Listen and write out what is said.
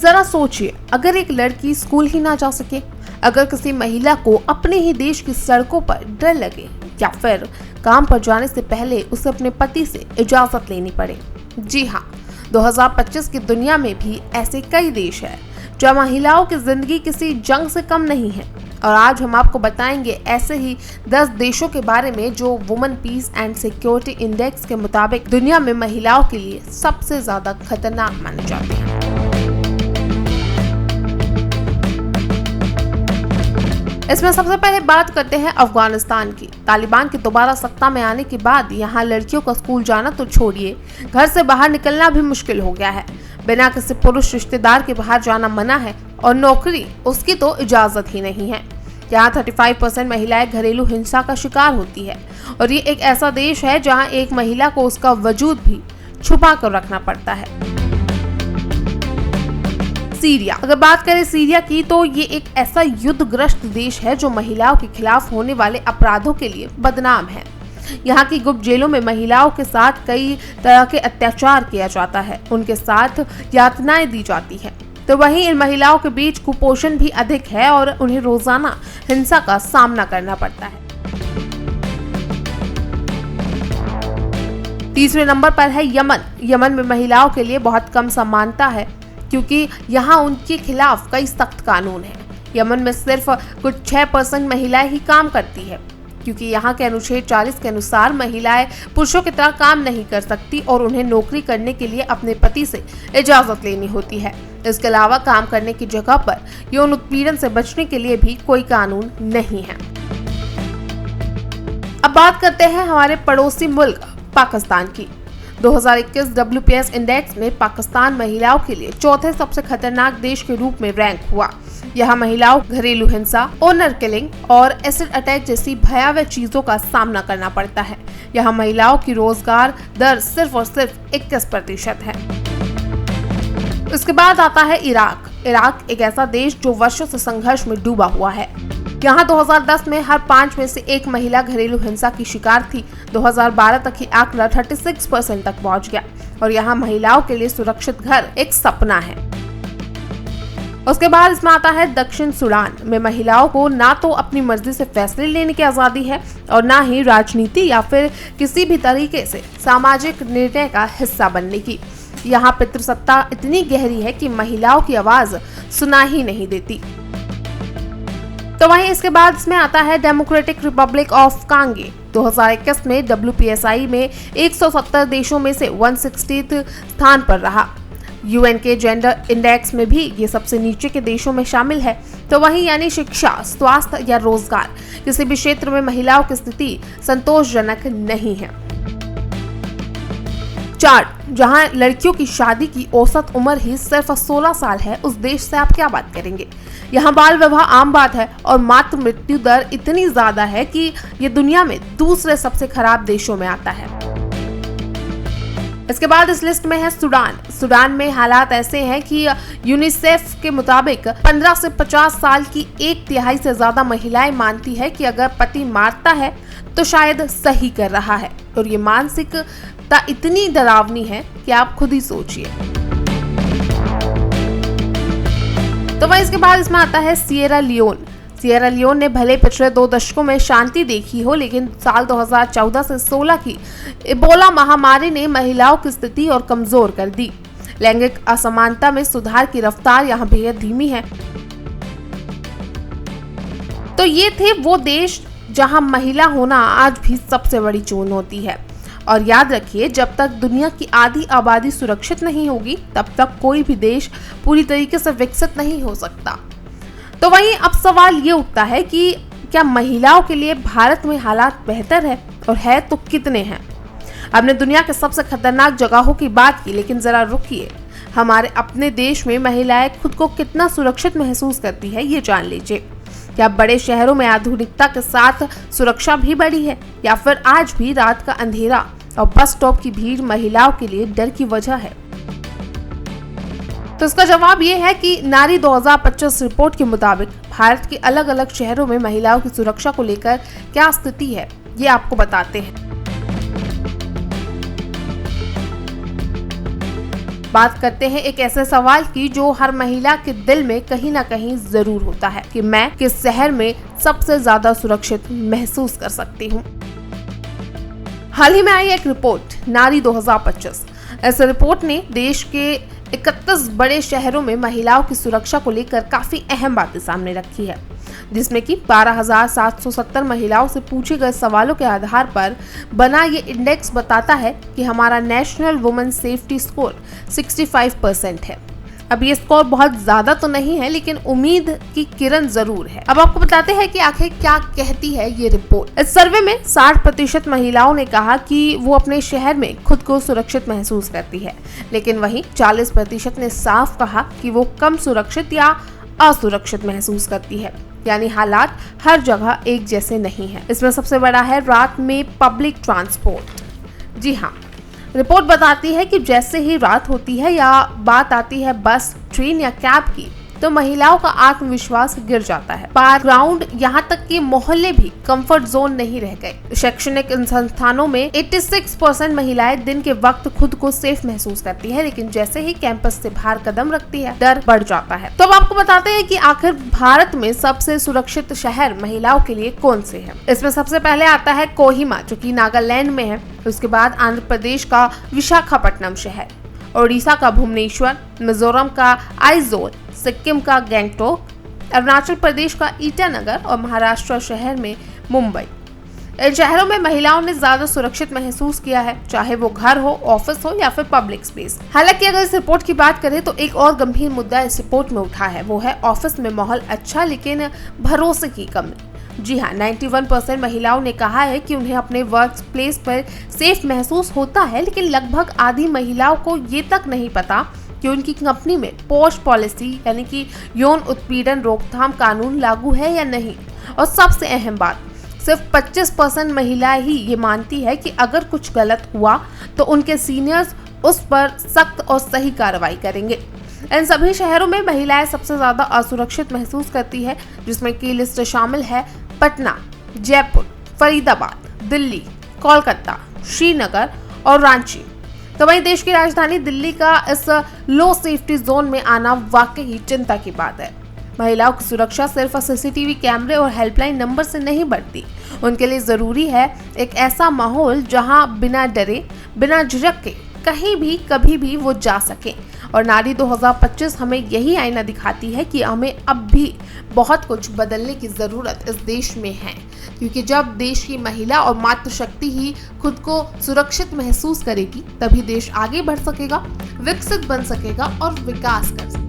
जरा सोचिए, अगर एक लड़की स्कूल ही ना जा सके, अगर किसी महिला को अपने ही देश की सड़कों पर डर लगे, या फिर काम पर जाने से पहले उसे अपने पति से इजाजत लेनी पड़े। जी हाँ, 2025 की दुनिया में भी ऐसे कई देश हैं जहाँ महिलाओं की जिंदगी किसी जंग से कम नहीं है। और आज हम आपको बताएंगे ऐसे ही 10 देशों के बारे में जो women peace and security index के मुताबिक दुनिया में महिलाओं के लिए सबसे ज्यादा खतरनाक माने जाते हैं। इसमें सबसे पहले बात करते हैं अफगानिस्तान की। तालिबान के दोबारा सत्ता में आने के बाद यहाँ लड़कियों का स्कूल जाना तो छोड़िए, घर से बाहर निकलना भी मुश्किल हो गया है। बिना किसी पुरुष रिश्तेदार के बाहर जाना मना है और नौकरी उसकी तो इजाजत ही नहीं है। यहाँ 35% महिलाएं घरेलू हिंसा का शिकार होती है और ये एक ऐसा देश है जहाँ एक महिला को उसका वजूद भी छुपा कर रखना पड़ता है। सीरिया, अगर बात करें सीरिया की, तो ये एक ऐसा युद्धग्रस्त देश है जो महिलाओं के खिलाफ होने वाले अपराधों के लिए बदनाम है। यहाँ की गुप्त जेलों में महिलाओं के साथ कई तरह के अत्याचार किया जाता है, उनके साथ यातनाएं दी जाती है। तो वहीं इन महिलाओं के बीच कुपोषण भी अधिक है और उन्हें रोजाना हिंसा का सामना करना पड़ता है। तीसरे नंबर पर है यमन। यमन में महिलाओं के लिए बहुत कम समानता है क्योंकि यहाँ उनके खिलाफ कई सख्त कानून हैं। यमन में सिर्फ कुछ 6% महिलाएं ही काम करती है क्योंकि यहाँ के अनुच्छेद 40 के अनुसार महिलाएं पुरुषों की तरह काम नहीं कर सकती और उन्हें नौकरी करने के लिए अपने पति से इजाजत लेनी होती है। इसके अलावा काम करने की जगह पर यौन उत्पीड़न से बचने के लिए भी कोई कानून नहीं है। अब बात करते हैं हमारे पड़ोसी मुल्क पाकिस्तान की। 2021 WPS इंडेक्स में पाकिस्तान महिलाओं के लिए चौथे सबसे खतरनाक देश के रूप में रैंक हुआ। यहाँ महिलाओं घरेलू हिंसा, ऑनर किलिंग और एसिड अटैक जैसी भयावह चीजों का सामना करना पड़ता है। यहाँ महिलाओं की रोजगार दर सिर्फ और सिर्फ 21% है। इसके बाद आता है इराक। इराक एक ऐसा देश जो वर्षों से संघर्ष में डूबा हुआ है। यहाँ 2010 में हर 5 में से एक महिला घरेलू हिंसा की शिकार थी। 2012 तक ही आंकड़ा 36% तक पहुँच गया और यहाँ महिलाओं के लिए सुरक्षित घर एक सपना है। उसके बाद इसमें आता है दक्षिण सूडान में महिलाओं को ना तो अपनी मर्जी से फैसले लेने की आजादी है और ना ही राजनीति या फिर किसी भी तरीके से सामाजिक निर्णय का हिस्सा बनने की। यहाँ पितृसत्ता इतनी गहरी है कि महिलाओं की आवाज सुना ही नहीं देती। तो वहीं इसके बाद इसमें आता है डेमोक्रेटिक रिपब्लिक ऑफ कांगो। 2021 में WPSI में 170 देशों में से 160th स्थान पर रहा। UN के जेंडर इंडेक्स में भी ये सबसे नीचे के देशों में शामिल है। तो वहीं यानी शिक्षा, स्वास्थ्य या रोजगार, किसी भी क्षेत्र में महिलाओं की स्थिति संतोषजनक नहीं है। चार्ट, जहां लड़कियों की शादी की औसत उम्र ही सिर्फ 16 साल है, उस देश से आप क्या बात करेंगे। यहाँ बाल विवाह आम बात है और मातृ मृत्यु दर इतनी ज्यादा है कि ये दुनिया में दूसरे सबसे खराब देशों में आता है। इसके बाद इस लिस्ट में है सूडान। सूडान में हालात ऐसे हैं कि यूनिसेफ के मुताबिक 15 से 50 साल की 1/3 से ज्यादा महिलाएं मानती है कि अगर पति मारता है तो शायद सही कर रहा है। और ये मानसिकता इतनी डरावनी है कि आप खुद ही सोचिए। तो वह इसके बाद इसमें आता है सिएरा लियोन। सिएरा लियोन ने भले पिछले 2 दशकों में शांति देखी हो, लेकिन साल 2014 से 16 की इबोला महामारी ने महिलाओं की स्थिति और कमजोर कर दी। लैंगिक असमानता में सुधार की रफ्तार यहाँ बेहद धीमी है। तो ये थे वो देश जहां महिला होना आज भी सबसे बड़ी चुनौती है। और याद रखिए, जब तक दुनिया की आधी आबादी सुरक्षित नहीं होगी तब तक कोई भी देश पूरी तरीके से विकसित नहीं हो सकता। तो वहीं अब सवाल ये उठता है कि क्या महिलाओं के लिए भारत में हालात बेहतर है, और है तो कितने हैं। हमने दुनिया के सबसे खतरनाक जगहों की बात की, लेकिन जरा रुकिए, हमारे अपने देश में महिलाएं खुद को कितना सुरक्षित महसूस करती है ये जान लीजिए। क्या बड़े शहरों में आधुनिकता के साथ सुरक्षा भी बढ़ी है, या फिर आज भी रात का अंधेरा और बस स्टॉप की भीड़ महिलाओं के लिए डर की वजह है? तो इसका जवाब ये है कि नारी 2025 रिपोर्ट के मुताबिक भारत के अलग अलग शहरों में महिलाओं की सुरक्षा को लेकर क्या स्थिति है, ये आपको बताते हैं। बात करते हैं एक ऐसे सवाल की जो हर महिला के दिल में कहीं ना कहीं जरूर होता है कि मैं किस शहर में सबसे ज्यादा सुरक्षित महसूस कर सकती हूँ। हाल ही में आई एक रिपोर्ट नारी 2025। इस रिपोर्ट ने देश के 31 बड़े शहरों में महिलाओं की सुरक्षा को लेकर काफी अहम बातें सामने रखी है, जिसमें कि 12,770 महिलाओं से पूछे गए सवालों के आधार पर बना ये इंडेक्स बताता है कि हमारा नेशनल वुमेन सेफ्टी स्कोर 65% है। अब ये स्कोर बहुत ज्यादा तो नहीं है, लेकिन उम्मीद की किरण जरूर है। अब आपको बताते हैं कि आखिर क्या कहती है ये रिपोर्ट। इस सर्वे में 60% महिलाओं ने कहा कि वो अपने शहर में खुद को सुरक्षित महसूस करती है, लेकिन वहीं 40% ने साफ कहा कि वो कम सुरक्षित या असुरक्षित महसूस करती है। यानी हालात हर जगह एक जैसे नहीं है। इसमें सबसे बड़ा है रात में पब्लिक ट्रांसपोर्ट। जी हाँ, रिपोर्ट बताती है कि जैसे ही रात होती है या बात आती है बस, ट्रेन या कैब की, तो महिलाओं का आत्मविश्वास गिर जाता है। पार्क, ग्राउंड, यहाँ तक कि मोहल्ले भी कंफर्ट जोन नहीं रह गए। शैक्षणिक संस्थानों में 86% महिलाएं दिन के वक्त खुद को सेफ महसूस करती है, लेकिन जैसे ही कैंपस से बाहर कदम रखती है डर बढ़ जाता है। तो अब आपको बताते हैं कि आखिर भारत में सबसे सुरक्षित शहर महिलाओं के लिए कौन से हैं। इसमें सबसे पहले आता है कोहिमा, जो कि नागालैंड में है। उसके बाद आंध्र प्रदेश का विशाखापट्टनम शहर, ओडिशा का भुवनेश्वर, मिजोरम का आइजोल, सिक्किम का गैंगटोक, अरुणाचल प्रदेश का ईटानगर और महाराष्ट्र शहर में मुंबई। इन शहरों में महिलाओं ने ज्यादा सुरक्षित महसूस किया है, चाहे वो घर हो, ऑफिस हो या फिर पब्लिक स्पेस। हालांकि अगर इस रिपोर्ट की बात करें तो एक और गंभीर मुद्दा इस रिपोर्ट में उठा है, वो है ऑफिस में माहौल अच्छा लेकिन भरोसे की कमी। जी हाँ, 91% महिलाओं ने कहा है कि उन्हें अपने वर्क प्लेस पर सेफ महसूस होता है, लेकिन लगभग आधी महिलाओं को ये तक नहीं पता कि उनकी कंपनी में पोस्ट पॉलिसी यानी कि यौन उत्पीड़न रोकथाम कानून लागू है या नहीं। और सबसे अहम बात, सिर्फ 25% महिलाएं ही ये मानती है कि अगर कुछ गलत हुआ तो उनके सीनियर्स उस पर सख्त और सही कार्रवाई करेंगे। इन सभी शहरों में महिलाएं सबसे ज्यादा असुरक्षित महसूस करती है, जिसमें की लिस्ट शामिल है पटना, जयपुर, फरीदाबाद, दिल्ली, कोलकाता, श्रीनगर और रांची। तो वहीं देश की राजधानी दिल्ली का इस लो सेफ्टी जोन में आना वाकई ही चिंता की बात है। महिलाओं की सुरक्षा सिर्फ सीसीटीवी कैमरे और हेल्पलाइन नंबर से नहीं बढ़ती। उनके लिए जरूरी है एक ऐसा माहौल जहां बिना डरे, बिना झिझक के कहीं भी कभी भी वो जा सके। और नारी 2025 हमें यही आईना दिखाती है कि हमें अब भी बहुत कुछ बदलने की जरूरत इस देश में है, क्योंकि जब देश की महिला और मातृशक्ति ही खुद को सुरक्षित महसूस करेगी, तभी देश आगे बढ़ सकेगा, विकसित बन सकेगा और विकास कर सकेगा।